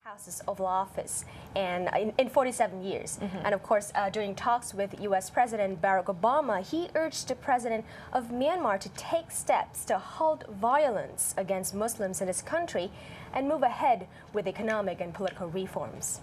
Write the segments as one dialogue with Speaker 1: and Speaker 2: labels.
Speaker 1: House's Oval Office and in 47 years. And of course, during talks with U.S. President Barack Obama, he urged the president of Myanmar to take steps to halt violence against Muslims in his country and move ahead with economic and political reforms.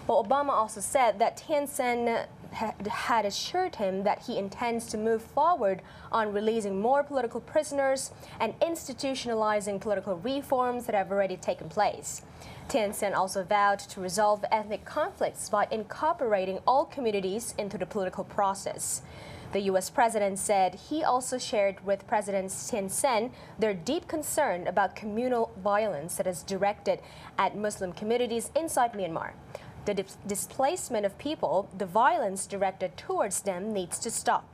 Speaker 1: Well, Obama also said that Thein Sein had assured him that he intends to move forward on releasing more political prisoners and institutionalizing political reforms that have already taken place. Thein Sein also vowed to resolve ethnic conflicts by incorporating all communities into the political process. The U.S. president said he also shared with President Thein Sein their deep concern about communal violence that is directed at Muslim communities inside Myanmar. The displacement of people, the violence directed towards them needs to stop.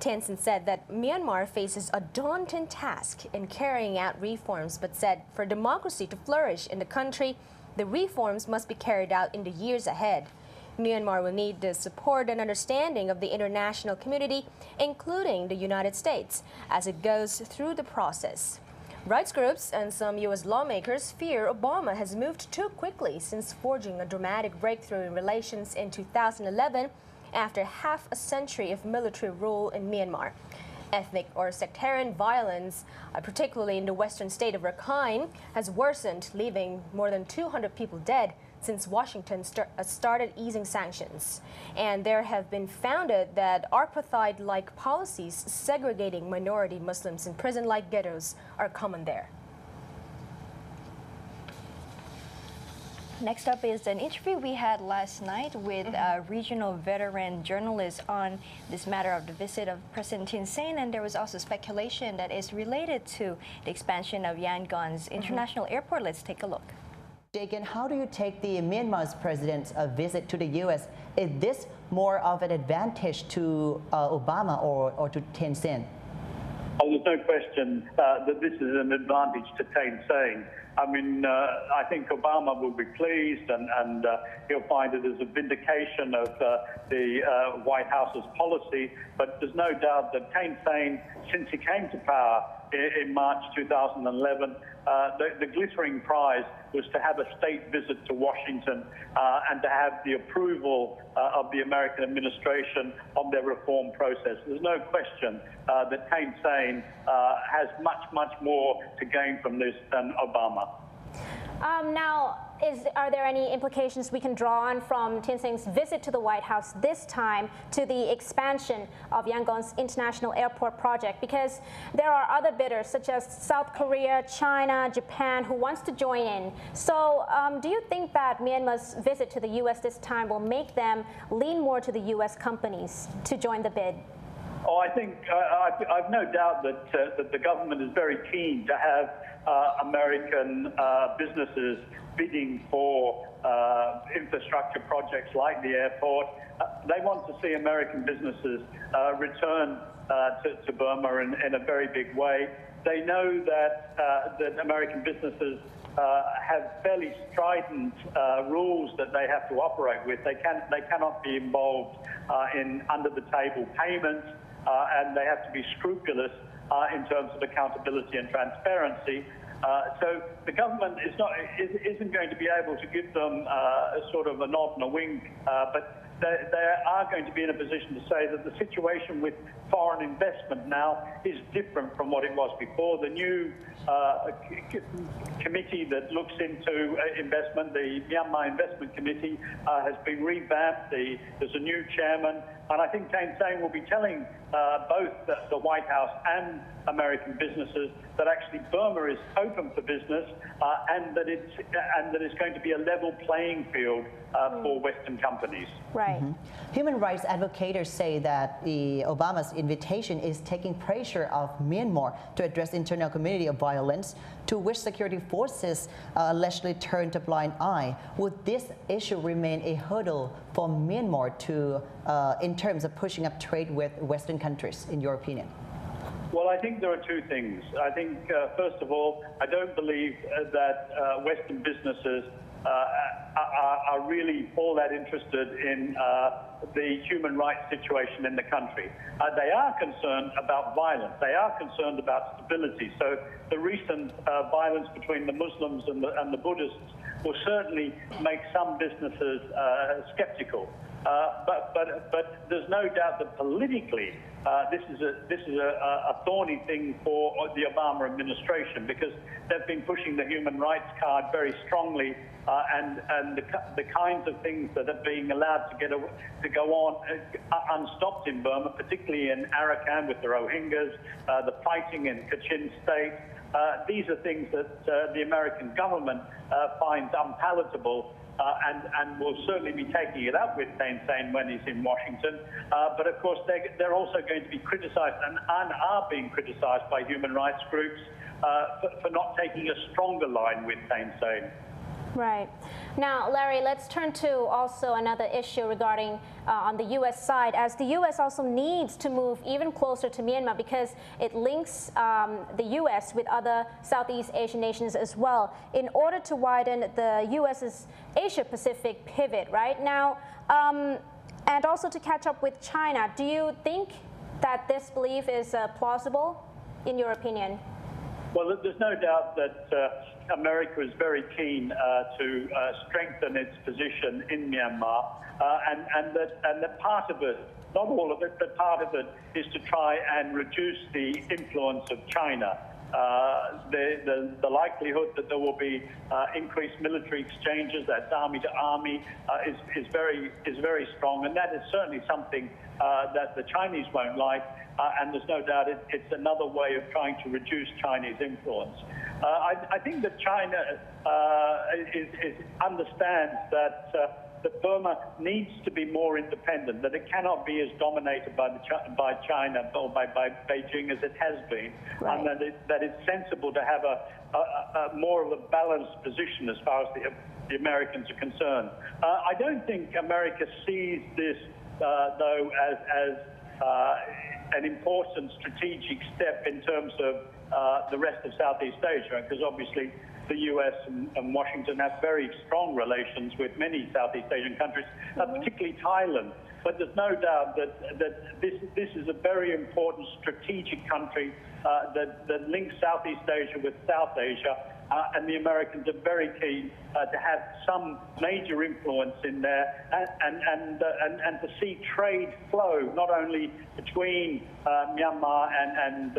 Speaker 1: Thein Sein said that Myanmar faces a daunting task in carrying out reforms, but said for democracy to flourish in the country, the reforms must be carried out in the years ahead. Myanmar will need the support and understanding of the international community, including the United States, as it goes through the process. Rights groups and some U.S. lawmakers fear Obama has moved too quickly since forging a dramatic breakthrough in relations in 2011 after half a century of military rule in Myanmar. Ethnic or sectarian violence, particularly in the western state of Rakhine, has worsened, leaving more than 200 people dead since Washington started easing sanctions. And there have been founded that apartheid-like policies segregating minority Muslims in prison-like ghettos are common there.
Speaker 2: Next up is an interview we had last night with a regional veteran journalist on this matter of the visit of President Thein Sein, and there was also speculation that is related to the expansion of Yangon's international airport. Let's take a look.
Speaker 3: Jagan, how do you take the Myanmar's president's visit to the U.S.? Is this more of an advantage to Obama or to Thein Sein?
Speaker 4: Oh, there's no question that this is an advantage to Thein Sein. I mean, I think Obama will be pleased and he'll find it as a vindication of the White House's policy. But there's no doubt that Thein Sein, since he came to power in March 2011, the glittering prize was to have a state visit to Washington and to have the approval of the American administration on their reform process. There's no question that Thein Sein has much more to gain from this than Obama.
Speaker 5: Now, are there any implications we can draw on from Thein Sein's visit to the White House this time to the expansion of Yangon's international airport project? Because there are other bidders such as South Korea, China, Japan who wants to join in. So do you think that Myanmar's visit to the U.S. this time will make them lean more to the U.S. companies to join the bid?
Speaker 4: Oh, I think I've no doubt that the government is very keen to have American businesses bidding for infrastructure projects like the airport. They want to see American businesses return to Burma in a very big way. They know that American businesses have fairly strident rules that they have to operate with. They cannot be involved in under-the-table payments, and they have to be scrupulous in terms of accountability and transparency. So the government isn't going to be able to give them a sort of a nod and a wink, but they are going to be in a position to say that the situation with foreign investment now is different from what it was before. The new committee that looks into investment, the Myanmar Investment Committee, has been revamped. There's a new chairman, and I think Thein Sein will be telling both the White House and American businesses that actually Burma is open for business and that it's going to be a level playing field for Western companies.
Speaker 5: Right.
Speaker 3: Human rights advocates say that Obama's invitation is taking pressure off Myanmar to address internal community of violence, to which security forces allegedly turned a blind eye. Would this issue remain a hurdle for Myanmar to, in terms of pushing up trade with Western countries, in your opinion?
Speaker 4: Well, I think there are two things. I think, first of all, I don't believe that Western businesses are really all that interested in the human rights situation in the country. They are concerned about violence. They are concerned about stability. So the recent violence between the Muslims and the Buddhists will certainly make some businesses skeptical. But there's no doubt that politically this is a thorny thing for the Obama administration, because they've been pushing the human rights card very strongly, and the kinds of things that are being allowed to go on unstopped in Burma, particularly in Arakan with the Rohingyas, the fighting in Kachin State. These are things that the American government finds unpalatable, and will certainly be taking it up with Thein Sein when he's in Washington. But of course, they're also going to be criticized and are being criticized by human rights groups for not taking a stronger line with Thein Sein.
Speaker 5: Right. Now, Larry, let's turn to also another issue regarding on the U.S. side, as the U.S. also needs to move even closer to Myanmar because it links the U.S. with other Southeast Asian nations as well in order to widen the U.S.'s Asia-Pacific pivot right now, and also to catch up with China. Do you think that this belief is plausible, in your opinion?
Speaker 4: Well, there's no doubt that America is very keen to strengthen its position in Myanmar, and that part of it, not all of it, but part of it is to try and reduce the influence of China. The likelihood that there will be increased military exchanges, that's army to army, is very strong, and that is certainly something that the Chinese won't like. And there's no doubt it's another way of trying to reduce Chinese influence. I think that China understands that Burma needs to be more independent, that it cannot be as dominated by China or by Beijing as it has been, right. And that it's sensible to have a more of a balanced position as far as the Americans are concerned. I don't think America sees this, though, as an important strategic step in terms of the rest of Southeast Asia, because obviously the US and Washington have very strong relations with many Southeast Asian countries, particularly Thailand. But there's no doubt that this is a very important strategic country that links Southeast Asia with South Asia, and the Americans are very keen to have some major influence in there, and to see trade flow not only between Myanmar and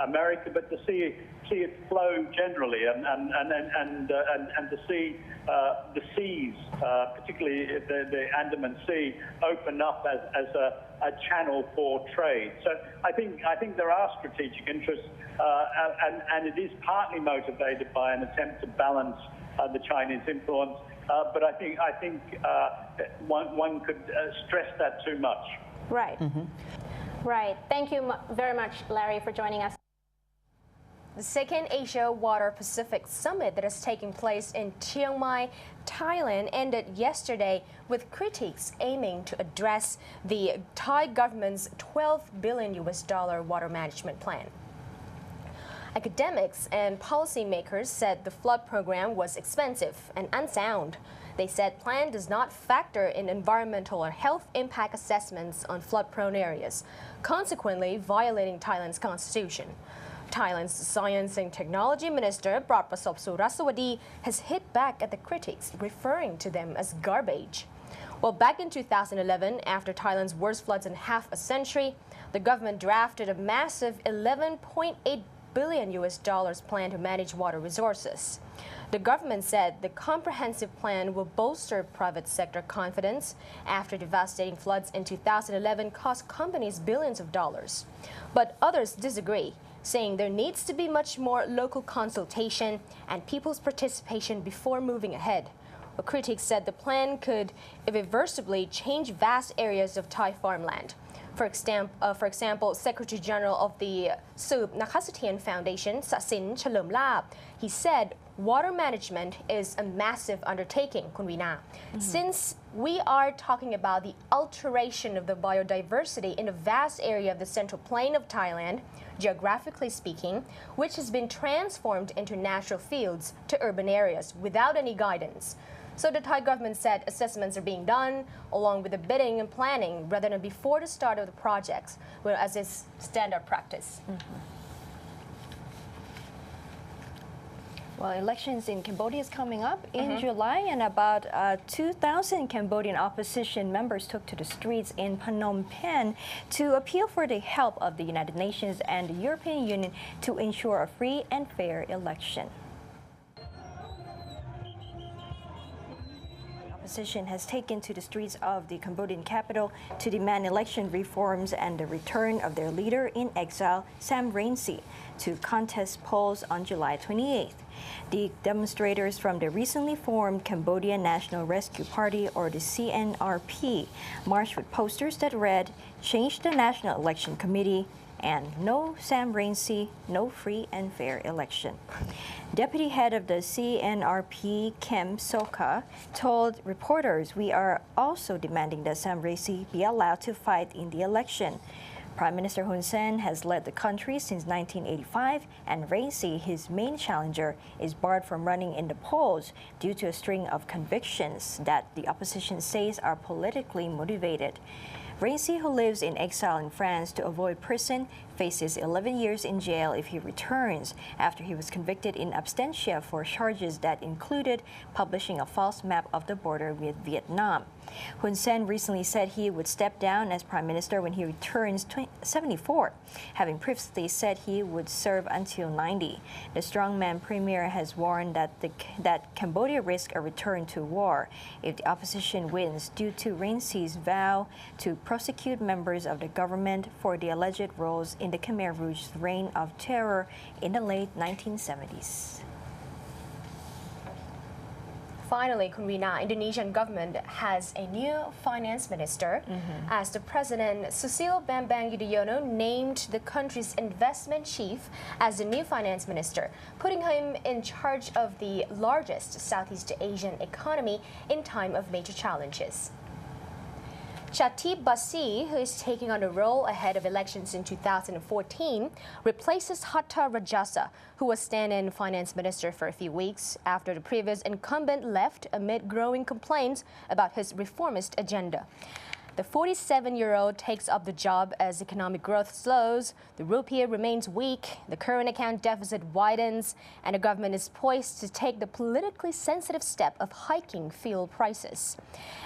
Speaker 4: America, but to see it flow generally, and to see the seas, particularly the Andaman Sea, open up as a channel for trade. So I think there are strategic interests, and it is partly motivated by an attempt to balance the Chinese influence. But I think one could stress that too much.
Speaker 5: Right. Right. Thank you very much, Larry, for joining us.
Speaker 1: The second Asia Water Pacific Summit that is taking place in Chiang Mai, Thailand, ended yesterday with critics aiming to address the Thai government's $12 billion water management plan. Academics and policymakers said the flood program was expensive and unsound. They said plan does not factor in environmental or health impact assessments on flood-prone areas, consequently violating Thailand's constitution. Thailand's Science and Technology Minister Prapasorn Surasawadi has hit back at the critics, referring to them as garbage. Well, back in 2011, after Thailand's worst floods in half a century, the government drafted a massive $11.8 billion plan to manage water resources. The government said the comprehensive plan will bolster private sector confidence after devastating floods in 2011 cost companies billions of dollars. But others disagree, saying there needs to be much more local consultation and people's participation before moving ahead. But critics said the plan could irreversibly change vast areas of Thai farmland. For example, Secretary General of the Sub Nakasatian Foundation, Sasin Chalermlab, he said water management is a massive undertaking, Kunwina. Since we are talking about the alteration of the biodiversity in a vast area of the central plain of Thailand, geographically speaking, which has been transformed into natural fields to urban areas without any guidance. So the Thai government said assessments are being done along with the bidding and planning rather than before the start of the projects, as is standard practice.
Speaker 2: Well, elections in Cambodia is coming up in July, and about 2,000 Cambodian opposition members took to the streets in Phnom Penh to appeal for the help of the United Nations and the European Union to ensure a free and fair election. Opposition has taken to the streets of the Cambodian capital to demand election reforms and the return of their leader in exile, Sam Rainsy, to contest polls on July 28th. The demonstrators from the recently formed Cambodian National Rescue Party, or the CNRP, marched with posters that read, "Change the National Election Committee," and "No Sam Rainsy, no free and fair election." Deputy head of the CNRP, Kem Sokha, told reporters, "We are also demanding that Sam Rainsy be allowed to fight in the election." Prime Minister Hun Sen has led the country since 1985, and Rainsy, his main challenger, is barred from running in the polls due to a string of convictions that the opposition says are politically motivated. Rainsy, who lives in exile in France to avoid prison, faces 11 years in jail if he returns after he was convicted in absentia for charges that included publishing a false map of the border with Vietnam. Hun Sen recently said he would step down as prime minister when he returns 74, having previously said he would serve until 90. The strongman premier has warned that Cambodia risks a return to war if the opposition wins due to Rainsy's vow to prosecute members of the government for the alleged roles in the Khmer Rouge's reign of terror in the late 1970s.
Speaker 1: Finally, Kunrina, Indonesian government has a new finance minister as the president, Susilo Bambang Yudhoyono, named the country's investment chief as the new finance minister, putting him in charge of the largest Southeast Asian economy in time of major challenges. Chatib Basi, who is taking on the role ahead of elections in 2014, replaces Hatta Rajasa, who was stand-in finance minister for a few weeks after the previous incumbent left amid growing complaints about his reformist agenda. The 47-year-old takes up the job as economic growth slows, the rupiah remains weak, the current account deficit widens, and the government is poised to take the politically sensitive step of hiking fuel prices.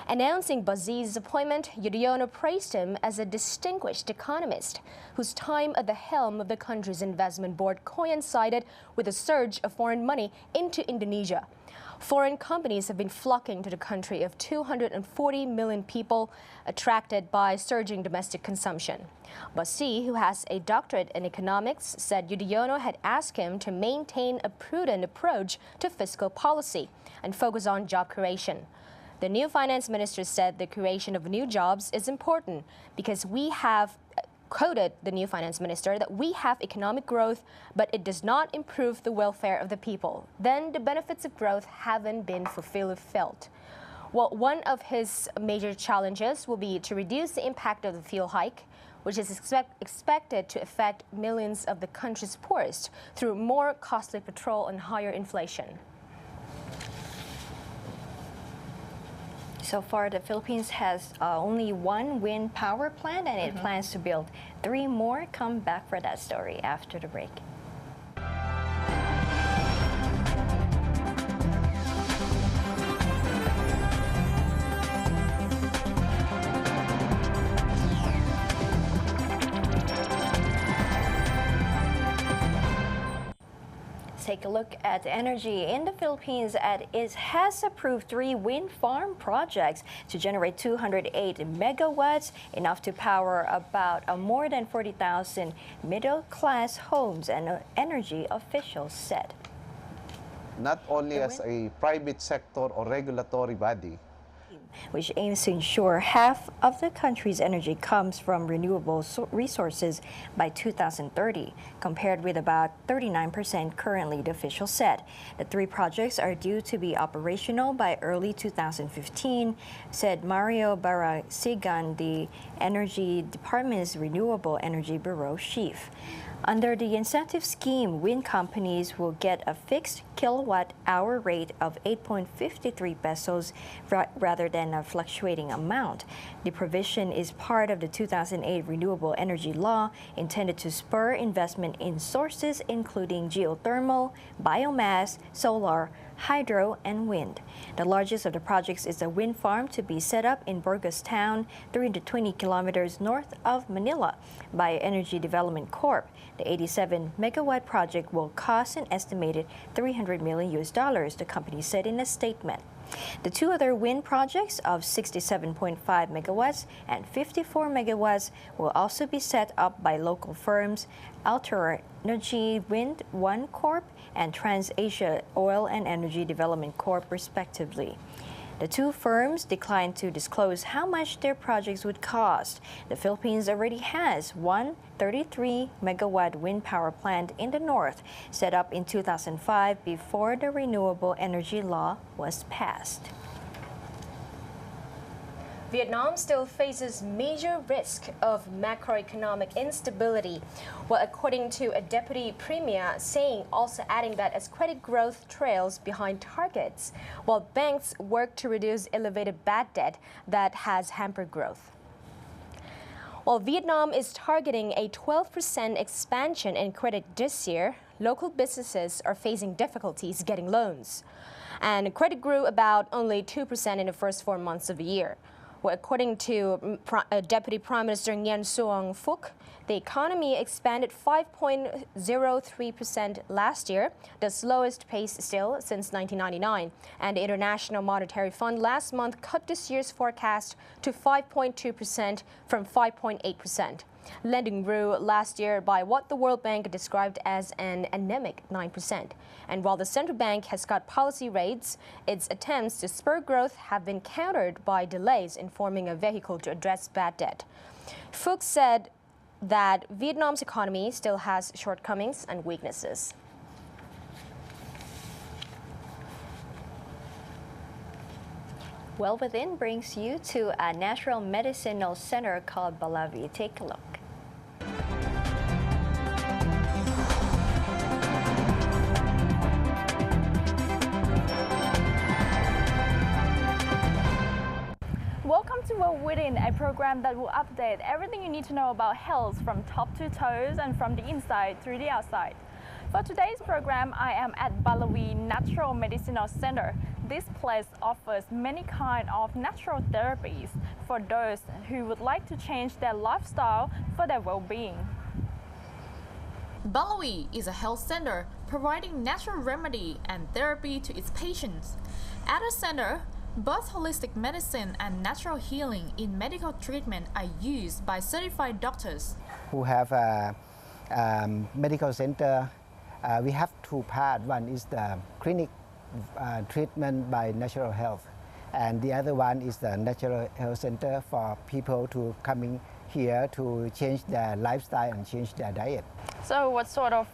Speaker 1: Announcing Bazi's appointment, Yudhoyono praised him as a distinguished economist whose time at the helm of the country's investment board coincided with a surge of foreign money into Indonesia. Foreign companies have been flocking to the country of 240 million people, attracted by surging domestic consumption. Basi, who has a doctorate in economics, said Yudhoyono had asked him to maintain a prudent approach to fiscal policy and focus on job creation. The new finance minister said the creation of new jobs is important because we have quoted the new finance minister that we have economic growth, but it does not improve the welfare of the people. Then the benefits of growth haven't been fully felt. Well, one of his major challenges will be to reduce the impact of the fuel hike, which is expected to affect millions of the country's poorest through more costly petrol and higher inflation.
Speaker 2: So far, the Philippines has only one wind power plant, and it plans to build 3 more. Come back for that story after the break. Take a look at energy in the Philippines. It has approved 3 wind farm projects to generate 208 megawatts, enough to power about more than 40,000 middle-class homes, and energy officials said.
Speaker 6: Not only as a private sector or regulatory body,
Speaker 2: which aims to ensure half of the country's energy comes from renewable resources by 2030, compared with about 39% currently, the official said. The 3 projects are due to be operational by early 2015, said Mario Barrasigan, the Energy Department's Renewable Energy Bureau chief. Under the incentive scheme, wind companies will get a fixed kilowatt-hour rate of 8.53 pesos rather than a fluctuating amount. The provision is part of the 2008 Renewable Energy Law, intended to spur investment in sources including geothermal, biomass, solar, hydro, and wind. The largest of the projects is a wind farm to be set up in Burgos Town, 320 kilometers north of Manila, by Energy Development Corp. The 87-megawatt project will cost an estimated $300 million, the company said in a statement. The 2 other wind projects of 67.5 megawatts and 54 megawatts will also be set up by local firms Alter Energy Wind One Corp and TransAsia Oil and Energy Development Corp, respectively. The 2 firms declined to disclose how much their projects would cost. The Philippines already has one 33-megawatt wind power plant in the north, set up in 2005 before the Renewable Energy Law was passed.
Speaker 1: Vietnam still faces major risk of macroeconomic instability, well, according to a deputy premier also adding that as credit growth trails behind targets, while banks work to reduce elevated bad debt that has hampered growth. While Vietnam is targeting a 12% expansion in credit this year, local businesses are facing difficulties getting loans. And credit grew about only 2% in the first 4 months of the year. Well, according to Deputy Prime Minister Nguyen Xuan Phuc, the economy expanded 5.03% last year, the slowest pace still since 1999. And the International Monetary Fund last month cut this year's forecast to 5.2% from 5.8%. Lending grew last year by what the World Bank described as an anemic 9%. And while the central bank has cut policy rates, its attempts to spur growth have been countered by delays in forming a vehicle to address bad debt. Phuc said that Vietnam's economy still has shortcomings and weaknesses.
Speaker 2: Well Within brings you to a natural medicinal center called Balavi. Take a look.
Speaker 6: Welcome to Well Within, a program that will update everything you need to know about health from top to toes and from the inside through the outside. For today's program, I am at Ballavi Natural Medicinal Center. This place offers many kinds of natural therapies for those who would like to change their lifestyle for their well-being.
Speaker 7: Balavi is a health center providing natural remedy and therapy to its patients. At the center, both holistic medicine and natural healing in medical treatment are used by certified doctors.
Speaker 8: Who have a medical center, we have 2 parts. One is the clinic treatment by natural health, and the other one is the natural health center for people to coming here to change their lifestyle and change their diet.
Speaker 6: So what sort of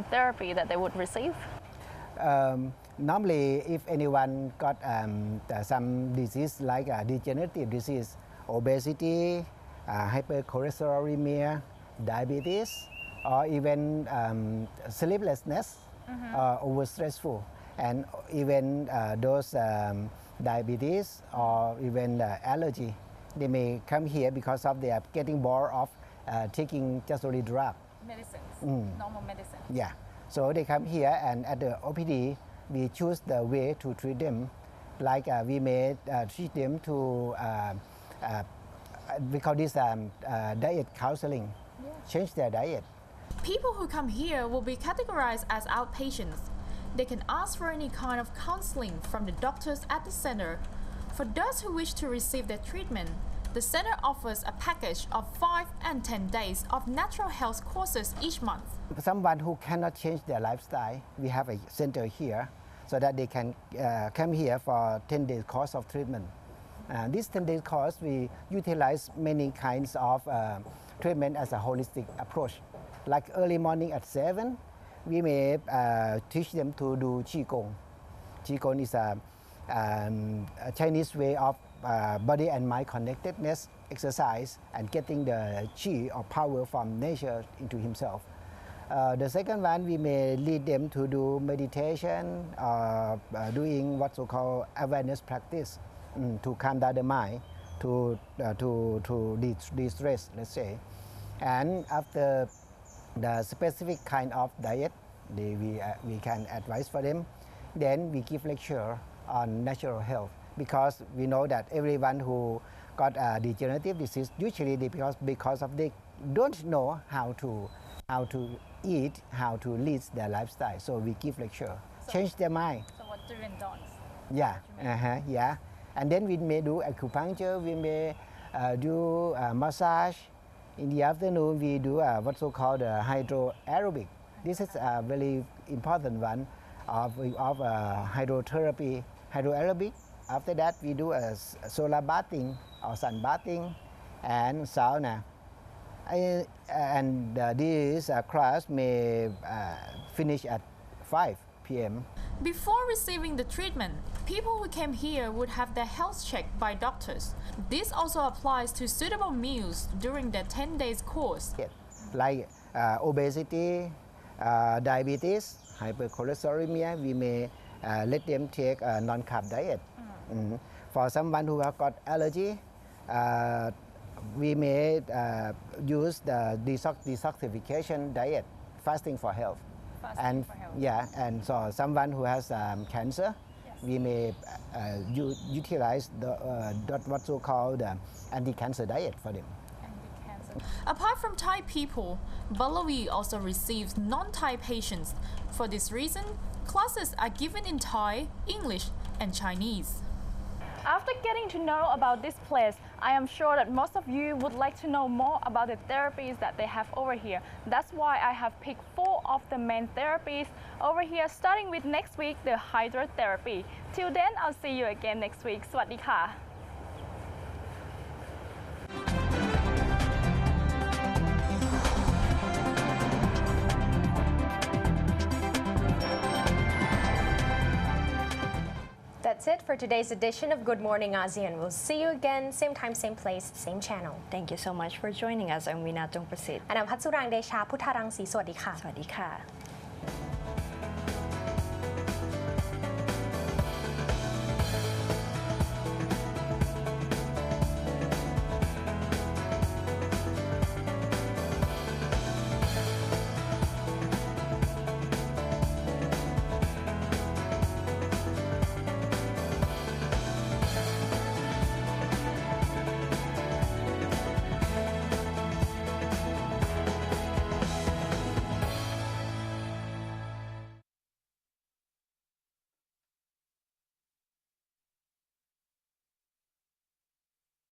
Speaker 6: therapy that they would receive?
Speaker 8: Normally, if anyone got some disease like degenerative disease, obesity, hypercholesterolemia, diabetes, or even sleeplessness, overstressful, and even those diabetes or even allergy, they may come here because of they are getting bored of taking just only drug.
Speaker 6: Medicines, normal medicine.
Speaker 8: Yeah, so they come here, and at the OPD, we choose the way to treat them. Like we may treat them to, we call this diet counseling, change their diet.
Speaker 7: People who come here will be categorized as outpatients. They can ask for any kind of counseling from the doctors at the center. For those who wish to receive their treatment, the center offers a package of 5 and 10 days of natural health courses each month.
Speaker 8: Someone who cannot change their lifestyle, we have a center here so that they can come here for 10 days course of treatment. This 10-day course, we utilize many kinds of treatment as a holistic approach. Like early morning at 7, we may teach them to do Qigong. Qigong is a Chinese way of body and mind connectedness exercise and getting the Qi or power from nature into himself. The second one, we may lead them to do meditation or doing what so called awareness practice to calm down the mind, to de-stress, let's say. And after the specific kind of diet we can advise for them, then we give lecture on natural health, because we know that everyone who got a degenerative disease usually because of they don't know how to eat, how to lead their lifestyle. So we give lecture, change their mind.
Speaker 6: So what do and don'ts?
Speaker 8: Yeah, yeah. And then we may do acupuncture, we may do massage. In the afternoon, we do what's so called hydroaerobic. This is a very important one of hydrotherapy, hydroaerobic. After that, we do solar bathing or sun bathing and sauna. And this class may finish at 5 p.m.
Speaker 7: Before receiving the treatment, people who came here would have their health checked by doctors. This also applies to suitable meals during their 10 days course.
Speaker 8: Like obesity, diabetes, hypercholesterolemia, we may let them take a non-carb diet. For someone who have got allergy, we may use the detoxification diet, fasting for health. And yeah, and so someone who has cancer, we may utilize what's so called anti-cancer diet for them.
Speaker 7: Apart from Thai people, Balavi also receives non-Thai patients. For this reason, classes are given in Thai, English, and Chinese.
Speaker 6: After getting to know about this place, I am sure that most of you would like to know more about the therapies that they have over here. That's why I have picked 4 of the main therapies over here, starting with next week, the hydrotherapy. Till then, I'll see you again next week. สวัสดีค่ะ
Speaker 1: That's it for today's edition of Good Morning ASEAN. We'll see you again, same time, same place, same channel.
Speaker 2: Thank you so much for joining us. I'm Weena Tongprasit.
Speaker 1: And I'm Hatsurang Desha Putarang Si. สวัสดีค่ะ
Speaker 2: สวัสดีค่ะ